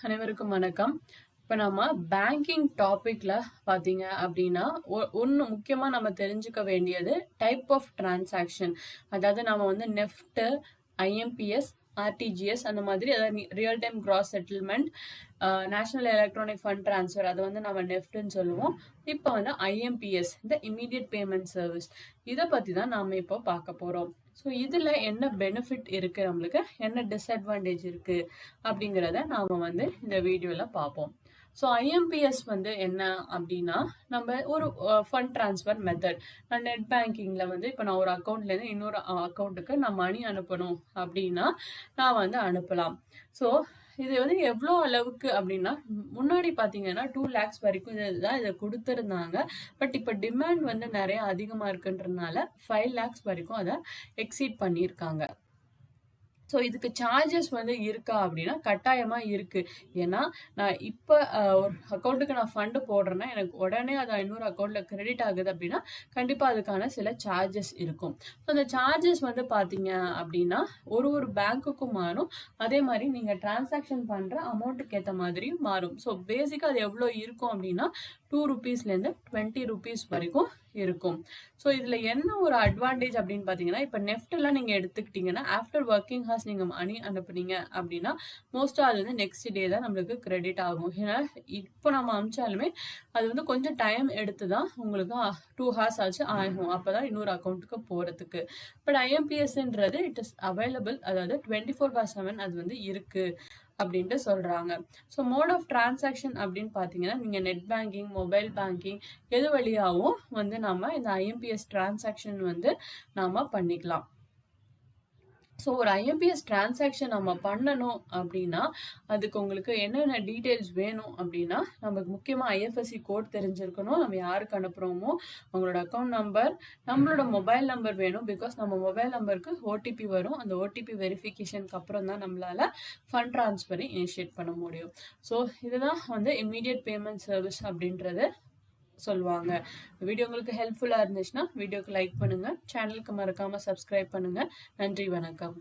அனைவருக்கும் வணக்கம். இப்போ நம்ம பேங்கிங் டாபிக்ல பார்த்தீங்க அப்படின்னா, ஒண்ணு முக்கியமா நம்ம தெரிஞ்சுக்க வேண்டியது டைப் ஆஃப் டிரான்சாக்ஷன். அதாவது நம்ம வந்து நெஃப்ட், ஐஎம்பிஎஸ், ஆர்டிஜிஎஸ் அந்த மாதிரி அதாவது real time cross settlement, national electronic fund transfer அதை வந்து நம்ம நெஃப்ட்னு சொல்லுவோம். இப்போ வந்து ஐஎம்பிஎஸ் இந்த இமீடியட் பேமெண்ட் சர்வீஸ் இதை பற்றி தான் நாம் இப்போ பார்க்க போகிறோம். ஸோ இதில் என்ன பெனிஃபிட் இருக்குது, நம்மளுக்கு என்ன டிஸ்அட்வான்டேஜ் இருக்குது அப்படிங்கிறத நாம் வந்து இந்த வீடியோவில் பார்ப்போம். ஸோ ஐஎம்பிஎஸ் வந்து என்ன அப்படின்னா, நம்ம ஒரு ஃபண்ட் ட்ரான்ஸ்ஃபர் மெத்தட். நான் நெட் பேங்கிங்கில் வந்து இப்போ நான் ஒரு அக்கௌண்ட்லேருந்து இன்னொரு அக்கௌண்ட்டுக்கு நான் மணி அனுப்பணும் அப்படின்னா நான் வந்து அனுப்பலாம். ஸோ இது வந்து எவ்வளோ அளவுக்கு அப்படின்னா, முன்னாடி பார்த்தீங்கன்னா 2 lakhs வரைக்கும் இதை கொடுத்துருந்தாங்க. பட் இப்போ டிமாண்ட் வந்து நிறைய அதிகமாக இருக்குன்றதுனால 5 lakhs வரைக்கும் அதை எக்ஸீட் பண்ணியிருக்காங்க. ஸோ இதுக்கு சார்ஜஸ் வந்து இருக்கா அப்படின்னா கட்டாயமாக இருக்குது. ஏன்னா நான் இப்போ ஒரு அக்கௌண்ட்டுக்கு நான் ஃபண்டு போடுறேன்னா எனக்கு உடனே அது இன்னொரு அக்கௌண்ட்டில் கிரெடிட் ஆகுது அப்படின்னா கண்டிப்பாக அதுக்கான சில சார்ஜஸ் இருக்கும். ஸோ அந்த சார்ஜஸ் வந்து பார்த்தீங்க அப்படின்னா ஒரு பேங்க்குக்கும் மாறும். அதே மாதிரி நீங்கள் டிரான்சாக்ஷன் பண்ணுற அமௌண்ட்டுக்கு ஏற்ற மாதிரியும் மாறும். ஸோ பேசிக்காக அது எவ்வளோ இருக்கும் அப்படின்னா 2 rupeesலேருந்து 20 rupees வரைக்கும் இருக்கும். ஸோ இதில் என்ன ஒரு அட்வான்டேஜ் அப்படின்னு பார்த்தீங்கன்னா, இப்போ நெஃப்ட்லாம் நீங்கள் எடுத்துக்கிட்டிங்கன்னா ஆஃப்டர் ஒர்க்கிங் ஹார்ஸ் நீங்கள் மணி அனுப்புனீங்க அப்படின்னா மோஸ்ட்டாக அது வந்து நெக்ஸ்ட் டே தான் நம்மளுக்கு கிரெடிட் ஆகும். ஏன்னா இப்போ நம்ம அனுப்பிச்சாலுமே அது வந்து கொஞ்சம் டைம் எடுத்து தான் உங்களுக்கு 2 hours ஆச்சு ஆகும். அப்போ தான் இன்னொரு அக்கௌண்ட்டுக்கு போகிறதுக்கு. பட் ஐஎம்பிஎஸ்ன்றது இட் இஸ் அவைலபிள், அதாவது 24/7 அது வந்து இருக்குது அப்படின்ட்டு சொல்கிறாங்க. ஸோ மோட் ஆஃப் டிரான்சாக்ஷன் அப்படின்னு பார்த்தீங்கன்னா, நீங்கள் நெட் பேங்கிங், மொபைல் பேங்கிங் எது வழியாகவும் வந்து நம்ம இந்த ஐஎம்பிஎஸ் டிரான்சாக்ஷன் வந்து நாம் பண்ணிக்கலாம். ஸோ ஒரு ஐஎம்பிஎஸ் டிரான்சாக்ஷன் நம்ம பண்ணணும் அப்படின்னா அதுக்கு உங்களுக்கு என்னென்ன டீட்டெயில்ஸ் வேணும் அப்படின்னா, நமக்கு முக்கியமாக ஐஎஃப்எஸ்சி கோட் தெரிஞ்சிருக்கணும். நம்ம யாருக்கு அனுப்புகிறோமோ அவங்களோட அக்கௌண்ட் நம்பர், நம்மளோட மொபைல் நம்பர் வேணும். பிகாஸ் நம்ம மொபைல் நம்பருக்கு ஓடிபி வரும். அந்த ஓடிபி வெரிஃபிகேஷனுக்கு அப்புறம் தான் நம்மளால் ஃபண்ட் ட்ரான்ஸ்ஃபரை இனிஷியேட் பண்ண முடியும். ஸோ இதுதான் வந்து இம்மீடியட் பேமெண்ட் சர்வீஸ் அப்படின்றது சொல்லுவாங்க. வீடியோ உங்களுக்கு ஹெல்ப்ஃபுல்லாக இருந்துச்சுன்னா வீடியோக்கு லைக் பண்ணுங்கள், சேனலுக்கு மறக்காமல் சப்ஸ்கிரைப் பண்ணுங்கள். நன்றி, வணக்கம்.